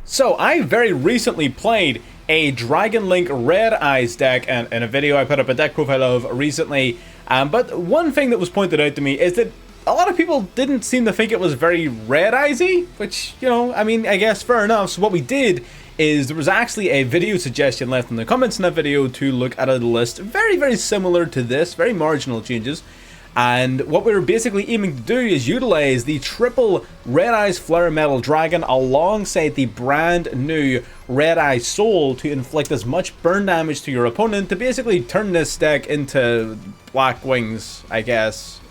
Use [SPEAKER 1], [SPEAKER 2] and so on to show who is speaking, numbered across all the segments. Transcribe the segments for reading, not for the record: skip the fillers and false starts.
[SPEAKER 1] So I very recently played a Dragon Link Red Eyes deck, and in a video I put up a deck profile of recently. But one thing that was pointed out to me is that a lot of people didn't seem to think it was very Red Eyesy, which, you know, I mean, I guess fair enough. So what we did is there was actually a video suggestion left in the comments in that video to look at a list very, very similar to this, very marginal changes. And what we were basically aiming to do is utilize the triple Red Eyes Flare Metal Dragon alongside the brand new Red Eyes Soul to inflict as much burn damage to your opponent to basically turn this deck into Black Wings, I guess,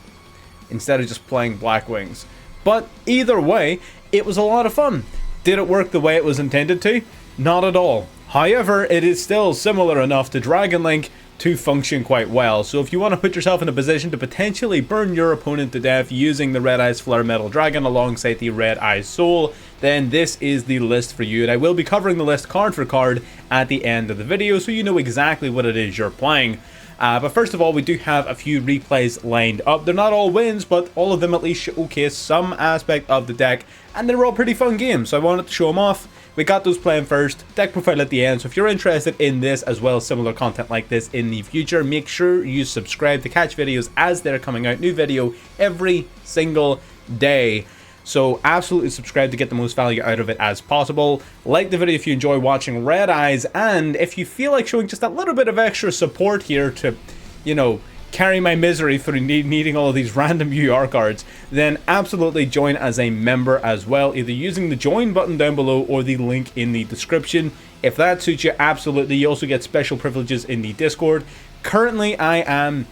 [SPEAKER 1] instead of just playing Black Wings. But either way, it was a lot of fun. Did it work the way it was intended to? Not at all. However, it is still similar enough to Dragon Link to function quite well. So if you want to put yourself in a position to potentially burn your opponent to death using the Red Eyes Flare Metal Dragon alongside the Red Eyes Soul, then this is the list for you. And I will be covering the list card for card at the end of the video so you know exactly what it is you're playing. But first of all, we do have a few replays lined up. They're not all wins, but all of them at least showcase some aspect of the deck, and they're all pretty fun games, so I wanted to show them off. We got those playing first, deck profile at the end, so if you're interested in this as well as similar content like this in the future, make sure you subscribe to catch videos as they're coming out. New video every single day. So absolutely subscribe to get the most value out of it as possible. Like the video if you enjoy watching Red Eyes, and if you feel like showing just a little bit of extra support here to, you know, carry my misery through needing all of these random UR cards, then absolutely join as a member as well, either using the join button down below or the link in the description. If that suits you, absolutely. You also get special privileges in the Discord. Currently, I am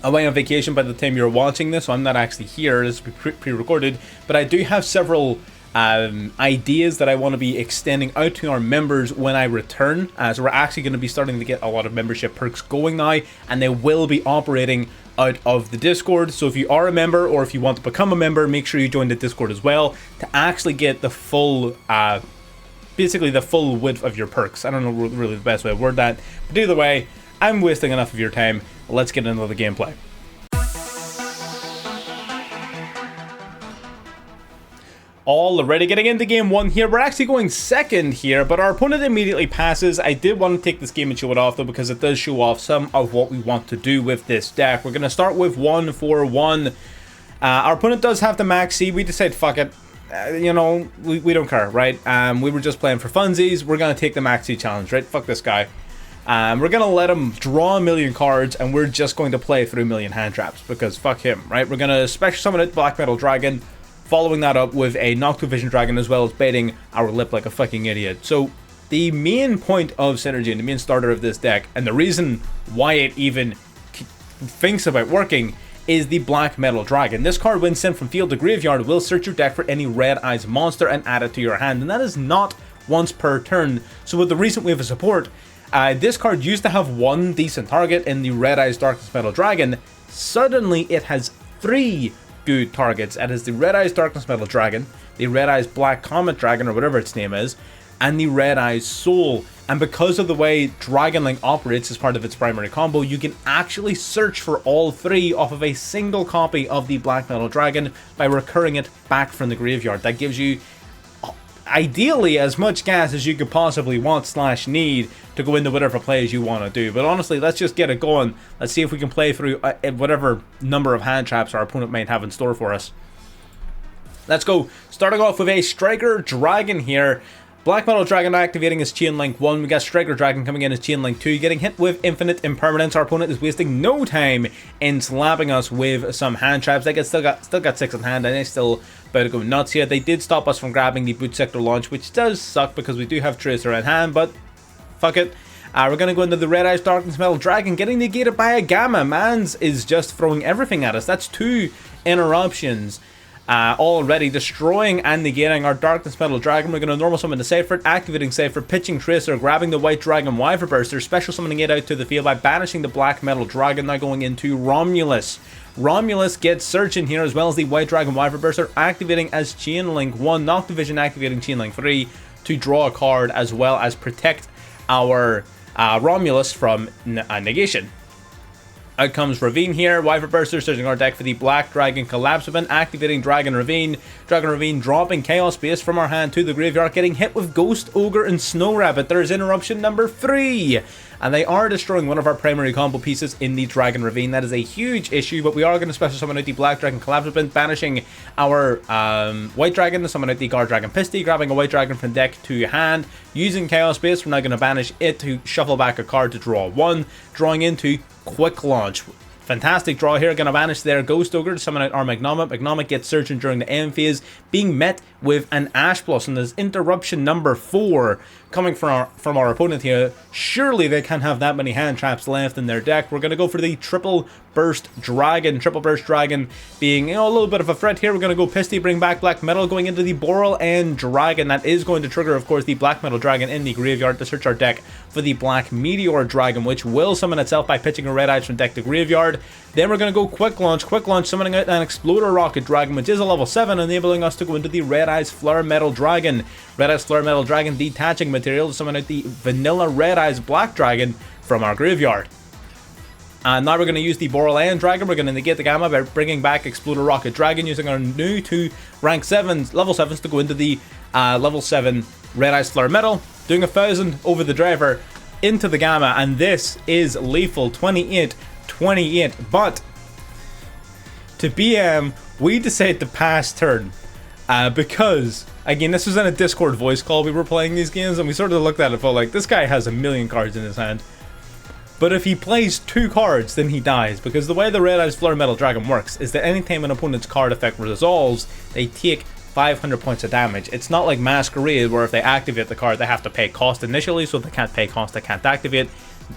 [SPEAKER 1] away on vacation by the time you're watching this, so I'm not actually here. This will be pre-recorded, but I do have several ideas that I want to be extending out to our members when I return. So we're actually going to be starting to get a lot of membership perks going now, and they will be operating out of the Discord. So if you are a member or if you want to become a member, make sure you join the Discord as well to actually get the full basically the full width of your perks. I don't know really the best way to word that, but either way, I'm wasting enough of your time. Let's get into the gameplay. Already getting into game one here. We're actually going second here, but our opponent immediately passes. I did want to take this game and show it off though, because it does show off some of what we want to do with this deck. We're going to start with 1-4-1. Our opponent does have the max C. We decide, fuck it. You know, we don't care, right? We were just playing for funsies. We're going to take the max C challenge, right? Fuck this guy. We're going to let him draw a million cards, and we're just going to play through a million hand traps, because fuck him, right? We're going to special summon it, Black Metal Dragon, following that up with a Noctu Vision Dragon, as well as baiting our lip like a fucking idiot. So the main point of Synergy and the main starter of this deck, and the reason why it even thinks about working, is the Black Metal Dragon. This card, when sent from field to graveyard, will search your deck for any Red Eyes monster and add it to your hand, and that is not once per turn. So with the recent wave of support, this card used to have one decent target in the Red Eyes Darkness Metal Dragon. Suddenly it has 3 good targets. It is the Red Eyes Darkness Metal Dragon, the Red Eyes Black Comet Dragon, or whatever its name is, and the Red Eyes Soul. And because of the way Dragon Link operates as part of its primary combo, you can actually search for all 3 off of a single copy of the Black Metal Dragon by recurring it back from the graveyard. That gives you ideally as much gas as you could possibly want / need to go into whatever plays you want to do. But honestly, let's just get it going. Let's see if we can play through whatever number of hand traps our opponent might have in store for us. Let's go. Starting off with a Striker Dragon here. Black Metal Dragon activating as Chain Link 1. We got Striker Dragon coming in as Chain Link 2. Getting hit with Infinite Impermanence. Our opponent is wasting no time in slapping us with some hand traps. They still got 6 in hand, and they still about to go nuts here. They did stop us from grabbing the Boot Sector launch, which does suck because we do have Tracer in hand, but fuck it. We're going to go into the Red Eyes Darkness Metal Dragon, getting negated by a Gamma. Mans is just throwing everything at us. That's 2 interruptions. Already destroying and negating our Darkness Metal Dragon. We're going to normal summon the Seifert, activating Seifert, pitching Tracer, grabbing the White Dragon Wyver Burster, special summoning it out to the field by banishing the Black Metal Dragon. Now going into Romulus. Romulus gets Surgeon here, as well as the White Dragon Wyver Burster, activating as Chain Link 1, Noctu Vision activating Chain Link 3 to draw a card, as well as protect our Romulus from negation. Out comes Ravine here. Wyver Burster searching our deck for the Black Dragon Collapse Weapon, activating Dragon Ravine. Dragon Ravine dropping Chaos Base from our hand to the graveyard, getting hit with Ghost, Ogre, and Snow Rabbit. There's interruption number 3. And they are destroying one of our primary combo pieces in the Dragon Ravine. That is a huge issue, but we are going to special summon out the Black Dragon Collapse Weapon, banishing our White Dragon to summon out the Guard Dragon Pisty, grabbing a White Dragon from deck to hand, using Chaos Base. We're now going to banish it to shuffle back a card to draw 1, drawing into Quick Launch. Fantastic draw here. Going to banish their Ghost Ogre to summon out our Magnomic. Magnomic gets Surgeon during the end phase, being met with an Ash Blossom. There's interruption number 4 coming from our opponent here. Surely they can't have that many hand traps left in their deck. We're going to go for the Triple Burst Dragon. Triple Burst Dragon being, a little bit of a threat here. We're going to go Pisty, bring back Black Metal, going into the Boral and Dragon. That is going to trigger, of course, the Black Metal Dragon in the graveyard to search our deck for the Black Meteor Dragon, which will summon itself by pitching a Red Eyes from deck to graveyard. Then we're going to go Quick Launch, summoning out an Exploder Rocket Dragon, which is a level 7, enabling us to go into the Red Eyes Flare Metal Dragon. Red Eyes Flare Metal Dragon detaching material to summon out the Vanilla Red Eyes Black Dragon from our graveyard. And now we're going to use the Boral and Dragon. We're going to negate the Gamma by bringing back Exploder Rocket Dragon, using our new 2 rank 7s, level 7s to go into the level 7 Red Eyes Flare Metal, doing 1,000 over the driver into the Gamma, and this is lethal. 28. But to BM, we decided to pass turn because, again, this was in a Discord voice call. We were playing these games and we sort of looked at it and felt like this guy has a million cards in his hand, but if he plays 2 cards then he dies, because the way the Red Eyes Flare Metal Dragon works is that anytime an opponent's card effect resolves, they take 500 points of damage. It's not like Masquerade where if they activate the card they have to pay cost initially, so if they can't pay cost they can't activate.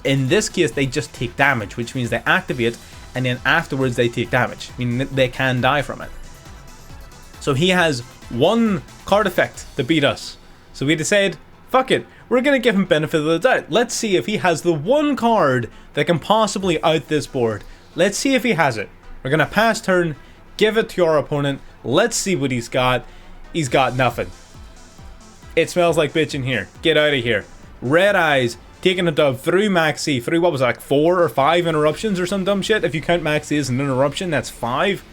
[SPEAKER 1] In this case they just take damage, which means they activate and then afterwards they take damage, meaning they can die from it. So he has 1 card effect to beat us, so we decided, fuck it, we're gonna give him benefit of the doubt. Let's see if he has the 1 card that can possibly out this board. Let's see if he has it. We're gonna pass turn, give it to our opponent. Let's see what he's got. He's got nothing. It smells like bitch in here. Get out of here. Red Eyes taking a dub through Maxi. Through, what was that, like 4 or 5 interruptions or some dumb shit? If you count Maxi as an interruption, that's 5.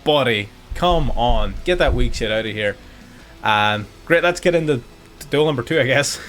[SPEAKER 1] Buddy, come on. Get that weak shit out of here. Great, let's get into duel number 2, I guess.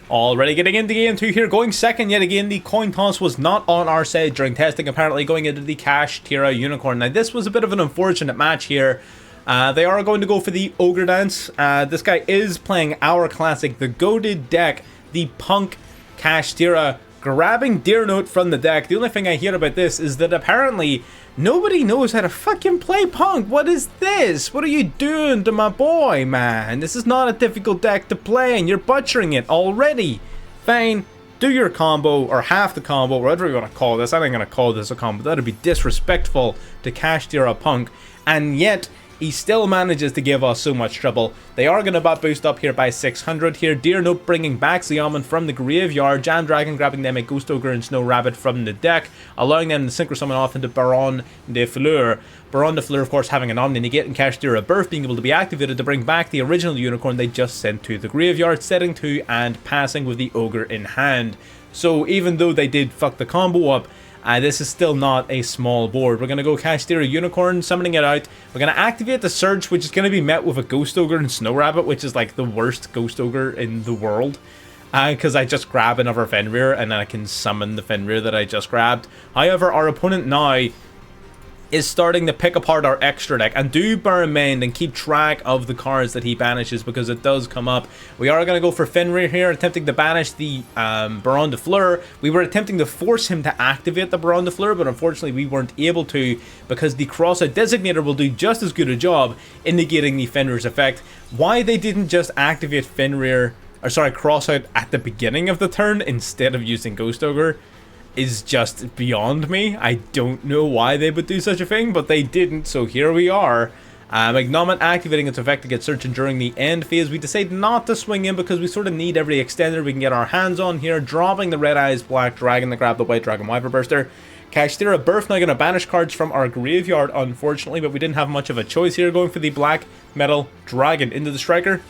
[SPEAKER 1] Already getting into game 2 here, going second yet again. The coin toss was not on our side during testing, apparently going into the Kashtira Unicorn. Now this was a bit of an unfortunate match here. They are going to go for the Ogre Dance. This guy is playing our classic, the goated deck, the Punk Kashtira, grabbing Deer Note from the deck. The only thing I hear about this is that apparently nobody knows how to fucking play Punk. What is this? What are you doing to my boy, man? This is not a difficult deck to play and you're butchering it already. Fine, do your combo, or half the combo, whatever you want to call this. I ain't gonna call this a combo. That'd be disrespectful to Kashtira Punk. And yet he still manages to give us so much trouble. They are going to bot boost up here by 600 here. Deer Note bringing back Zeoman from the graveyard. Jam Dragon grabbing them a Ghost Ogre and Snow Rabbit from the deck, allowing them to synchro summon off into Baron de Fleur. Baron de Fleur, of course, having an Omni Negate and Kashtira Birth being able to be activated to bring back the original Unicorn they just sent to the graveyard, setting 2 and passing with the Ogre in hand. So even though they did fuck the combo up, this is still not a small board. We're going to go Kashtira Unicorn, summoning it out. We're going to activate the Surge, which is going to be met with a Ghost Ogre and Snow Rabbit, which is like the worst Ghost Ogre in the world. Because I just grab another Fenrir and then I can summon the Fenrir that I just grabbed. However, our opponent now is starting to pick apart our extra deck, and do bear in mind and keep track of the cards that he banishes, because it does come up. We are going to go for Fenrir here, attempting to banish the Baron de Fleur. We were attempting to force him to activate the Baron de Fleur, but unfortunately we weren't able to, because the Crossout Designator will do just as good a job in negating the Fenrir's effect. Why they didn't just activate Fenrir, or sorry, Crossout at the beginning of the turn instead of using Ghost Ogre is just beyond me. I don't know why they would do such a thing, but they didn't, so here we are. Magnomic activating its effect to get searching during the end phase. We decide not to swing in because we sort of need every extender we can get our hands on here, dropping the Red Eyes Black Dragon to grab the White Dragon Wyver Burster. Kashtira Birth now going to banish cards from our graveyard, unfortunately, but we didn't have much of a choice here, going for the Black Metal Dragon into the Striker.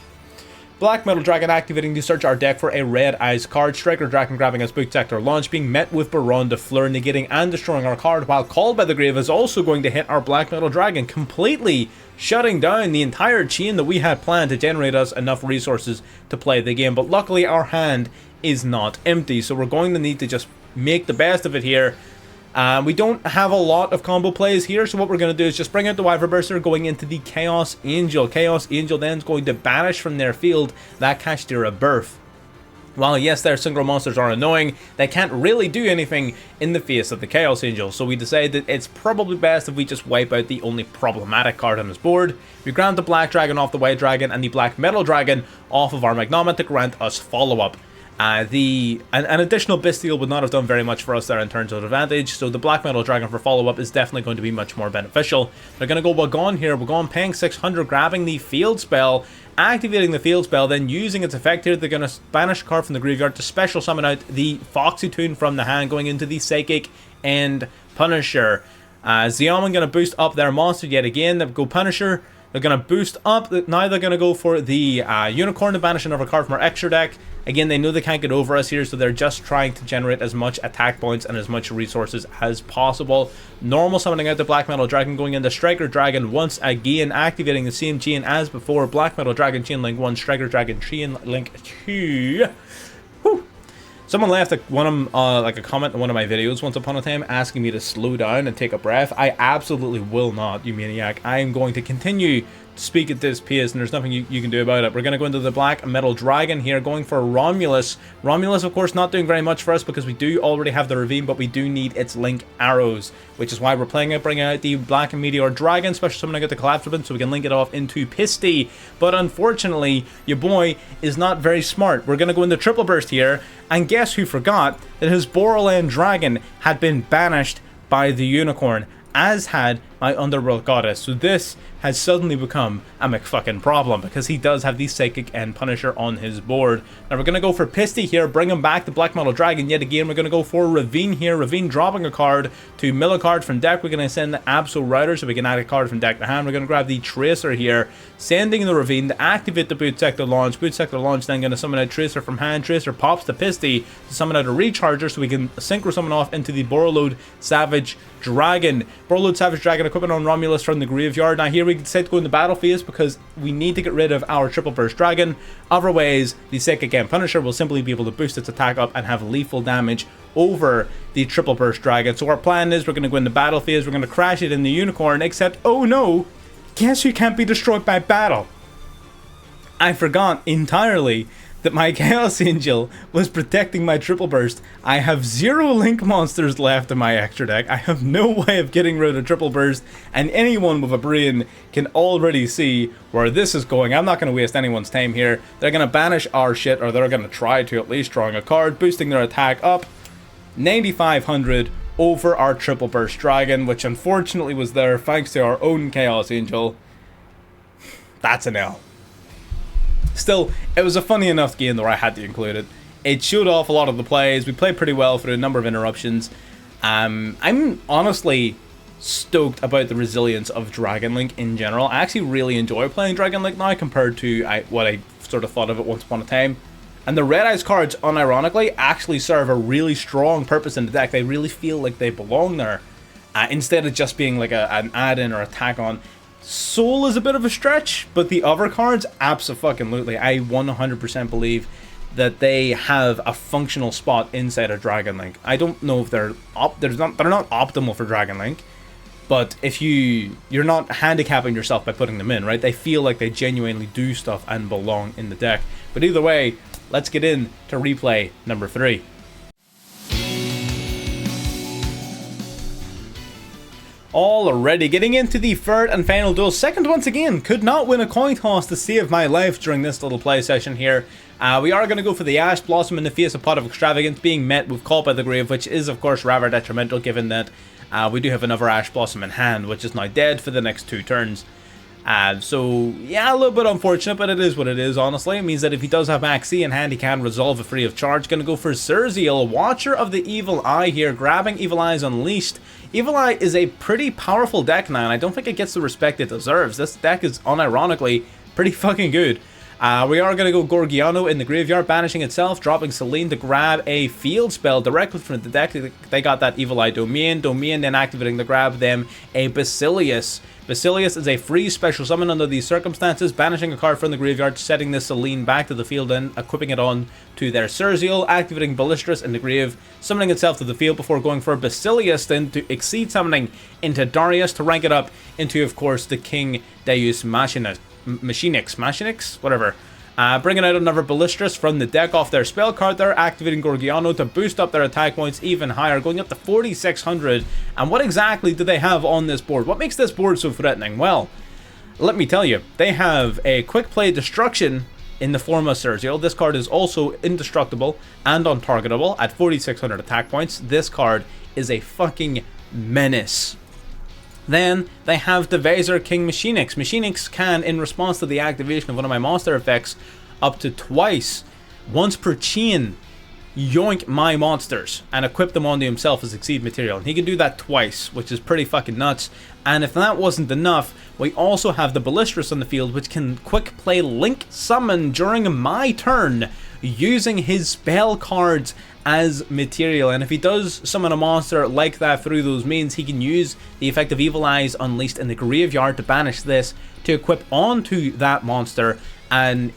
[SPEAKER 1] Black Metal Dragon activating to search our deck for a Red Eyes card. Striker Dragon grabbing us Boot Sector Launch, being met with Baron de Fleur, negating and destroying our card, while Called by the Grave is also going to hit our Black Metal Dragon, completely shutting down the entire chain that we had planned to generate us enough resources to play the game. But luckily our hand is not empty, so we're going to need to just make the best of it here. We don't have a lot of combo plays here, so what we're going to do is just bring out the Wyvern Burster, going into the Chaos Angel. Chaos Angel then is going to banish from their field that Kashtira Birth. While yes, their synchro monsters are annoying, they can't really do anything in the face of the Chaos Angel, so we decide that it's probably best if we just wipe out the only problematic card on his board. We grant the Black Dragon off the White Dragon and the Black Metal Dragon off of our Magnoma to grant us follow-up. An additional Bestial would not have done very much for us there in terms of advantage, so the Black Metal Dragon for follow-up is definitely going to be much more beneficial. They're going to go Wagon here, Wagon paying 600, grabbing the Field Spell, activating the Field Spell, then using its effect here, they're going to banish a card from the graveyard to special summon out the Foxy Tune from the hand, going into the Psychic and Punisher. Xiaoman going to boost up their monster yet again, they go Punisher. They're going to boost up, now they're going to go for the Unicorn to banish another card from our extra deck. Again, they know they can't get over us here, so they're just trying to generate as much attack points and as much resources as possible. Normal summoning out the Black Metal Dragon, going into Striker Dragon once again, activating the same chain as before. Black Metal Dragon Chain Link 1, Striker Dragon Chain Link 2. Whew. Someone left a comment in one of my videos once upon a time asking me to slow down and take a breath. I absolutely will not, you maniac. I am going to continue to speak at this pace, and there's nothing you can do about it. We're going to go into the Black Metal Dragon here, going for Romulus. Romulus, of course, not doing very much for us because we do already have the Ravine, but we do need its Link Arrows, which is why we're bringing out the Black Meteor Dragon, special summoning out the Collapse Ribbon so we can link it off into Pisty. But unfortunately, your boy is not very smart. We're going to go into Triple Burst here, and guess who forgot that his Borderland Dragon had been banished by the Unicorn, as had my Underworld Goddess. So this has suddenly become a McFucking problem because he does have the Psychic and Punisher on his board. Now we're going to go for Pisty here, bring him back the Black Metal Dragon yet again. We're going to go for Ravine here, Ravine dropping a card to mill a card from deck. We're going to send the Absol Rider so we can add a card from deck to hand. We're going to grab the Tracer here, sending the Ravine to activate the Boot Sector Launch. Boot Sector Launch then going to summon out Tracer from hand. Tracer pops the Pisty to summon out a Recharger so we can synchro summon off into the Borreload Savage Dragon. Borreload Savage Dragon equipment on Romulus from the graveyard. Now here we decide to go in the battle phase because we need to get rid of our Triple Burst Dragon. Otherwise, the Psychic and Punisher will simply be able to boost its attack up and have lethal damage over the Triple Burst Dragon. So our plan is we're going to go in the battle phase, we're going to crash it in the Unicorn, except, oh no, guess who can't be destroyed by battle? I forgot entirely that my Chaos Angel was protecting my Triple Burst. I have 0 Link monsters left in my extra deck. I have no way of getting rid of Triple Burst, and anyone with a brain can already see where this is going. I'm not going to waste anyone's time here. They're going to banish our shit, or they're going to try to, at least drawing a card, boosting their attack up 9,500 over our Triple Burst Dragon, which unfortunately was there thanks to our own Chaos Angel. That's an L. Still, it was a funny enough game where I had to include it. It showed off a lot of the plays. We played pretty well through a number of interruptions. I'm honestly stoked about the resilience of Dragon Link in general. I actually really enjoy playing Dragon Link now compared to what I sort of thought of it once upon a time. And the Red Eyes cards, unironically, actually serve a really strong purpose in the deck. They really feel like they belong there, instead of just being like an add-in or a tag-on. Soul is a bit of a stretch, but the other cards, abso-fucking-lutely. I 100% believe that they have a functional spot inside of Dragon Link. I don't know if they're not optimal for Dragon Link, but if you're not handicapping yourself by putting them in, right? They feel like they genuinely do stuff and belong in the deck. But either way, let's get in to replay number 3. Already getting into the third and final duel. Second once again, could not win a coin toss to save my life during this little play session here. We are going to go for the Ash Blossom in the face of Pot of Extravagance, being met with Call by the Grave, which is of course rather detrimental given that we do have another Ash Blossom in hand, which is now dead for the next 2 turns. So yeah, a little bit unfortunate, but it is what it is, honestly. It means that if he does have Max C in hand, he can resolve it free of charge. Going to go for Zerziel, Watcher of the Evil Eye here, grabbing Evil Eye's Unleashed. Evil Eye is a pretty powerful deck now, and I don't think it gets the respect it deserves. This deck is unironically pretty fucking good. We are going to go Gorgiano in the graveyard, banishing itself, dropping Selene to grab a field spell directly from the deck. They got that Evil Eye Domain, then activating to grab them a Basilius. Basilius is a free special summon under these circumstances, banishing a card from the graveyard, setting the Selene back to the field and equipping it on to their Surzeal, activating Ballistrus in the grave, summoning itself to the field before going for Basilius, then to exceed summoning into Darius to rank it up into, of course, the King Deus Machinix, whatever. Bringing out another Ballistrus from the deck off their spell card there, activating Gorgiano to boost up their attack points even higher, going up to 4,600. And what exactly do they have on this board? What makes this board so threatening? Well, let me tell you, they have a quick play destruction in the form of Surzeal. This card is also indestructible and untargetable at 4,600 attack points. This card is a fucking menace. Then they have the Vaser King Machinix. Machinix can, in response to the activation of one of my monster effects, up to twice, once per chain, yoink my monsters and equip them onto himself as Exceed material. And he can do that twice, which is pretty fucking nuts. And if that wasn't enough, we also have the Ballistrus on the field, which can quick play Link Summon during my turn, using his spell cards as material. And if he does summon a monster like that through those means, he can use the effect of Evil Eyes Unleashed in the graveyard to banish this, to equip onto that monster an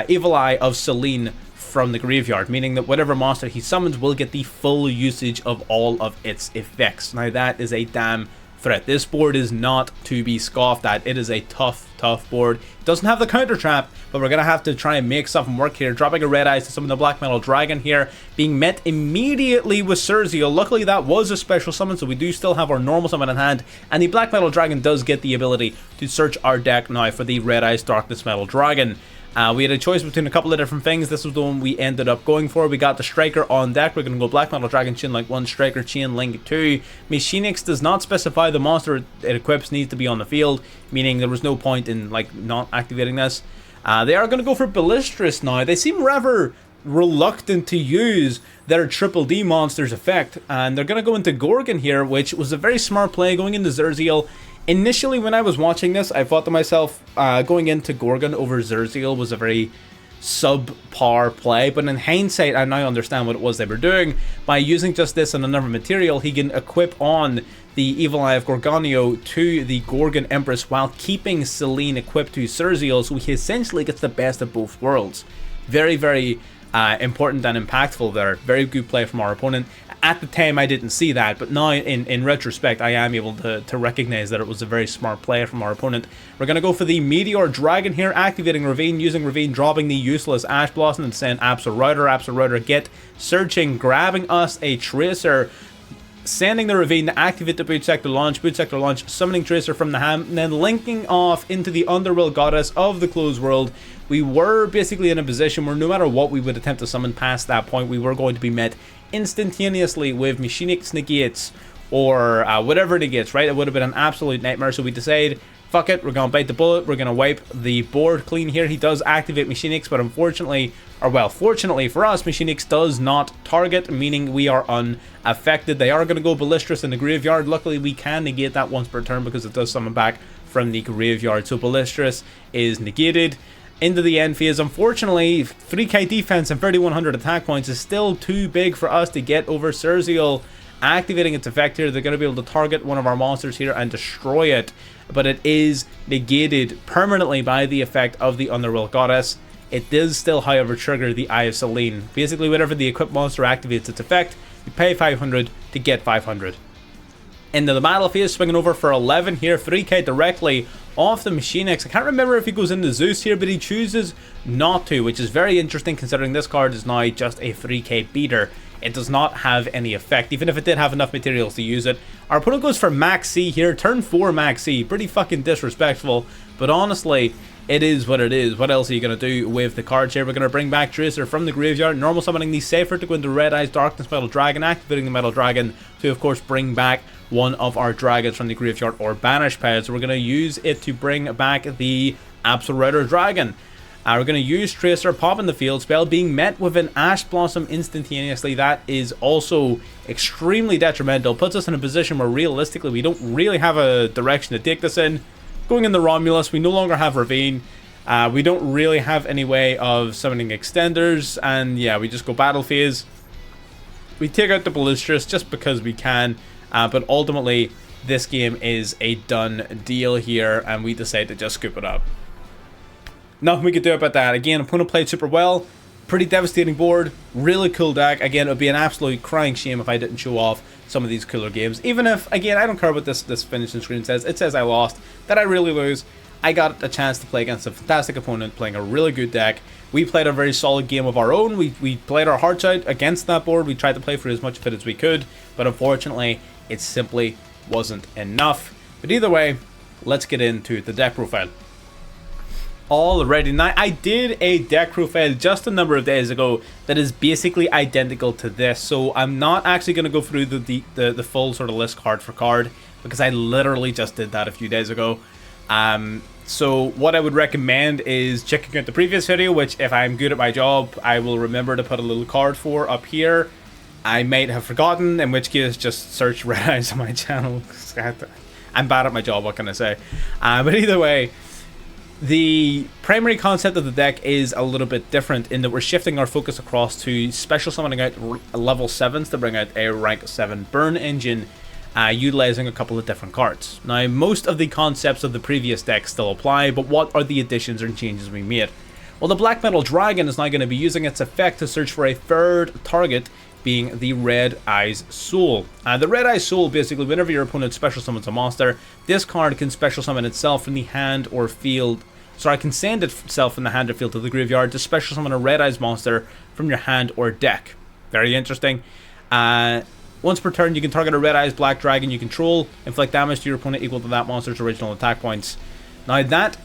[SPEAKER 1] Evil Eye of Selene from the graveyard, meaning that whatever monster he summons will get the full usage of all of its effects. Now that is a damn threat. This board is not to be scoffed at. It is a tough board. It doesn't have the counter trap, but we're gonna have to try and make something work here. Dropping a Red Eyes to summon the Black Metal Dragon here, being met immediately with Surzeal. Luckily that was a special summon, so we do still have our normal summon in hand, and the Black Metal Dragon does get the ability to search our deck now for the Red Eyes Darkness Metal Dragon. We had a choice between a couple of different things. This was the one we ended up going for. We got the Striker on deck. We're going to go Black Metal Dragon, Chain Link 1, Striker, Chain Link 2. Machinix does not specify the monster it equips needs to be on the field, meaning there was no point in like not activating this. They are going to go for Ballistrus now. They seem rather reluctant to use their Triple D monster's effect, and they're going to go into Gorgon here, which was a very smart play going into Surzeal. Initially, when I was watching this, I thought to myself, going into Gorgon over Surzeal was a very subpar play, but in hindsight, I now understand what it was they were doing. By using just this and another material, he can equip on the Evil Eye of Gorgonio to the Gorgon Empress while keeping Selene equipped to Surzeal, so he essentially gets the best of both worlds. Very, very important and impactful there. Very good play from our opponent. At the time, I didn't see that, but now in retrospect, I am able to recognize that it was a very smart play from our opponent. We're going to go for the Meteor Dragon here, activating Ravine, using Ravine, dropping the useless Ash Blossom, and saying Absol get searching, grabbing us a Tracer, sending the Ravine to activate the Boot Sector Launch, summoning Tracer from the hand, and then linking off into the Underworld Goddess of the Closed World. We were basically in a position where no matter what we would attempt to summon past that point, we were going to be met instantaneously with Machinix negates or whatever negates, right? It would have been an absolute nightmare, so we decide, fuck it, we're going to bite the bullet, we're going to wipe the board clean here. He does activate Machinix, but unfortunately, or well, fortunately for us, Machinix does not target, meaning we are unaffected. They are going to go Ballistrus in the graveyard. Luckily, we can negate that once per turn because it does summon back from the graveyard, so Ballistrus is negated. Into the end phase, unfortunately, 3k defense and 3100 attack points is still too big for us to get over Surzeal. Activating its effect here, they're going to be able to target one of our monsters here and destroy it, but it is negated permanently by the effect of the Underworld Goddess. It does still, however, trigger the Eye of Selene. Basically, whenever the equipped monster activates its effect, you pay 500 to get 500. Into the battle phase, swinging over for 11 here, 3k directly off the Machinix. I can't remember if he goes into Zeus here, but he chooses not to, which is very interesting considering this card is now just a 3k beater. It does not have any effect, even if it did have enough materials to use it. Our opponent goes for Max C here, turn 4 Max C. Pretty fucking disrespectful, but honestly, it is what it is. What else are you going to do with the cards here? We're going to bring back Tracer from the graveyard, normal summoning the Safer to go into Red Eyes Darkness Metal Dragon, activating the Metal Dragon to, of course, bring back one of our dragons from the graveyard or banish pad. So we're going to use it to bring back the Absol Dragon. We're going to use Tracer, pop in the field spell, being met with an Ash Blossom instantaneously. That is also extremely detrimental. Puts us in a position where realistically we don't really have a direction to take this in. Going in the Romulus, we no longer have Ravine. We don't really have any way of summoning extenders, and yeah, we just go battle phase. We take out the Ballistrous just because we can, but ultimately this game is a done deal here, and we decide to just scoop it up. Nothing we could do about that. Again, opponent played super well, pretty devastating board, really cool deck. Again, it would be an absolutely crying shame if I didn't show off some of these cooler games. Even if, again, I don't care what this finishing screen says. It says I lost, that I really lose. I got a chance to play against a fantastic opponent, playing a really good deck. We played a very solid game of our own. We played our hearts out against that board. We tried to play for as much of it as we could, but unfortunately, it simply wasn't enough. But either way, let's get into the deck profile. Alrighty, now I did a deck profile just a number of days ago that is basically identical to this, so I'm not actually going to go through the full sort of list card for card, because I literally just did that a few days ago. So what I would recommend is checking out the previous video, which if I'm good at my job, I will remember to put a little card for up here. I might have forgotten, in which case just search Red Eyes on my channel. I'm bad at my job, what can I say? But either way, the primary concept of the deck is a little bit different in that we're shifting our focus across to special summoning out level 7s to bring out a rank 7 burn engine, utilizing a couple of different cards. Now, most of the concepts of the previous deck still apply, but what are the additions and changes we made? Well, the Black Metal Dragon is now going to be using its effect to search for a third target, being the Red Eyes Soul. The Red Eyes Soul, basically, whenever your opponent special summons a monster, this card can special summon itself from the hand or field. Sorry, can send itself from the hand or field to the graveyard to special summon a Red Eyes monster from your hand or deck. Very interesting. Once per turn, you can target a Red Eyes Black Dragon you control, inflict damage to your opponent equal to that monster's original attack points. Now, that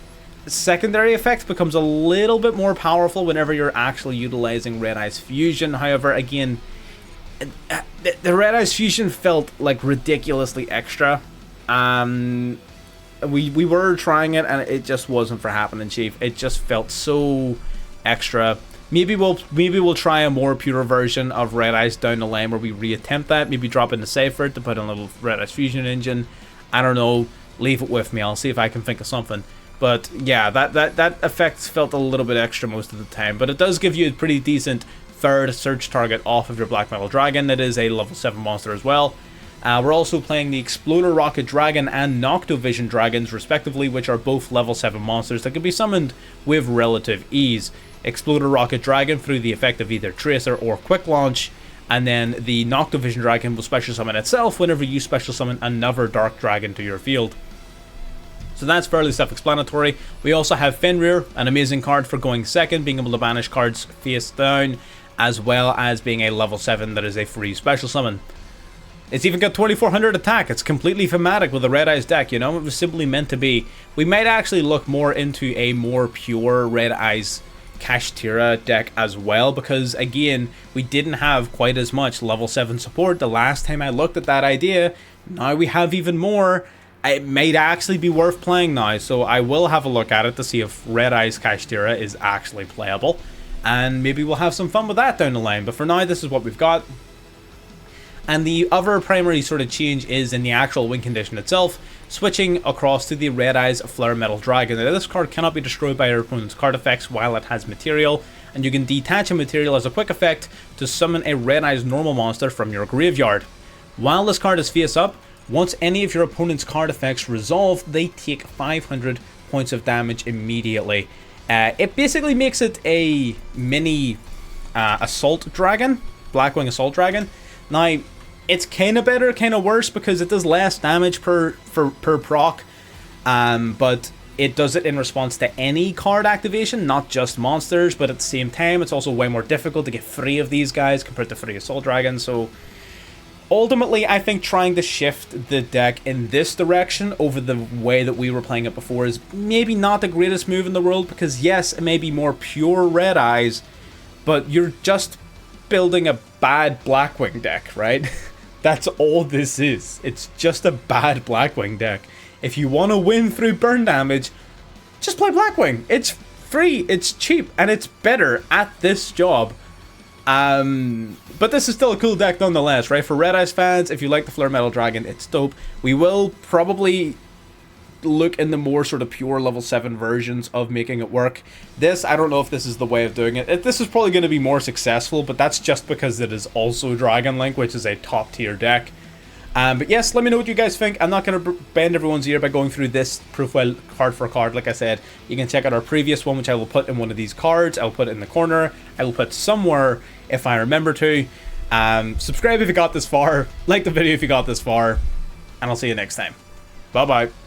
[SPEAKER 1] secondary effect becomes a little bit more powerful whenever you're actually utilizing Red Eyes Fusion. However, again, the Red Eyes Fusion felt like ridiculously extra. We were trying it, and it just wasn't for happening, Chief. It just felt so extra. Maybe we'll try a more pure version of Red Eyes down the line where we reattempt that. Maybe drop in the Cypher to put in a little Red Eyes Fusion engine. I don't know. Leave it with me. I'll see if I can think of something. But yeah, that effect felt a little bit extra most of the time. But it does give you a pretty decent third search target off of your Black Metal Dragon. That is a level 7 monster as well. We're also playing the Exploder Rocket Dragon and Noctovision Dragons, respectively, which are both level 7 monsters that can be summoned with relative ease. Exploder Rocket Dragon through the effect of either Tracer or Quick Launch, and then the Noctovision Dragon will special summon itself whenever you special summon another Dark Dragon to your field. So that's fairly self-explanatory. We also have Fenrir, an amazing card for going second, being able to banish cards face down, as well as being a level 7 that is a free special summon. It's even got 2400 attack. It's completely thematic with the Red Eyes deck, you know? It was simply meant to be. We might actually look more into a more pure Red Eyes Kashtira deck as well, because again, we didn't have quite as much level 7 support the last time I looked at that idea. Now we have even more. It might actually be worth playing now, so I will have a look at it to see if Red Eyes Kashtira is actually playable, and maybe we'll have some fun with that down the line. But for now, this is what we've got. And the other primary sort of change is in the actual win condition itself, switching across to the Red Eyes Flare Metal Dragon. Now, this card cannot be destroyed by your opponent's card effects while it has material, and you can detach a material as a quick effect to summon a Red Eyes normal monster from your graveyard. While this card is face up, once any of your opponent's card effects resolve, they take 500 points of damage immediately. It basically makes it a mini Assault Dragon, Blackwing Assault Dragon. Now, it's kind of better, kind of worse, because it does less damage per proc, but it does it in response to any card activation, not just monsters. But at the same time, it's also way more difficult to get 3 of these guys compared to 3 Assault Dragons. So ultimately, I think trying to shift the deck in this direction over the way that we were playing it before is maybe not the greatest move in the world, because yes, it may be more pure Red Eyes, but you're just building a bad Blackwing deck, right? That's all this is. It's just a bad Blackwing deck. If you want to win through burn damage, just play Blackwing. It's free, it's cheap, and it's better at this job. But this is still a cool deck nonetheless, right? For Red Eyes fans, if you like the Flare Metal Dragon, it's dope. We will probably look in the more sort of pure level 7 versions of making it work. This, I don't know if this is the way of doing it. This is probably going to be more successful, but that's just because it is also Dragon Link, which is a top tier deck. But yes, let me know what you guys think. I'm not going to bend everyone's ear by going through this profile card for card. Like I said, you can check out our previous one, which I will put in one of these cards. I'll put it in the corner. I will put somewhere if I remember to. Subscribe if you got this far. Like the video if you got this far. And I'll see you next time. Bye-bye.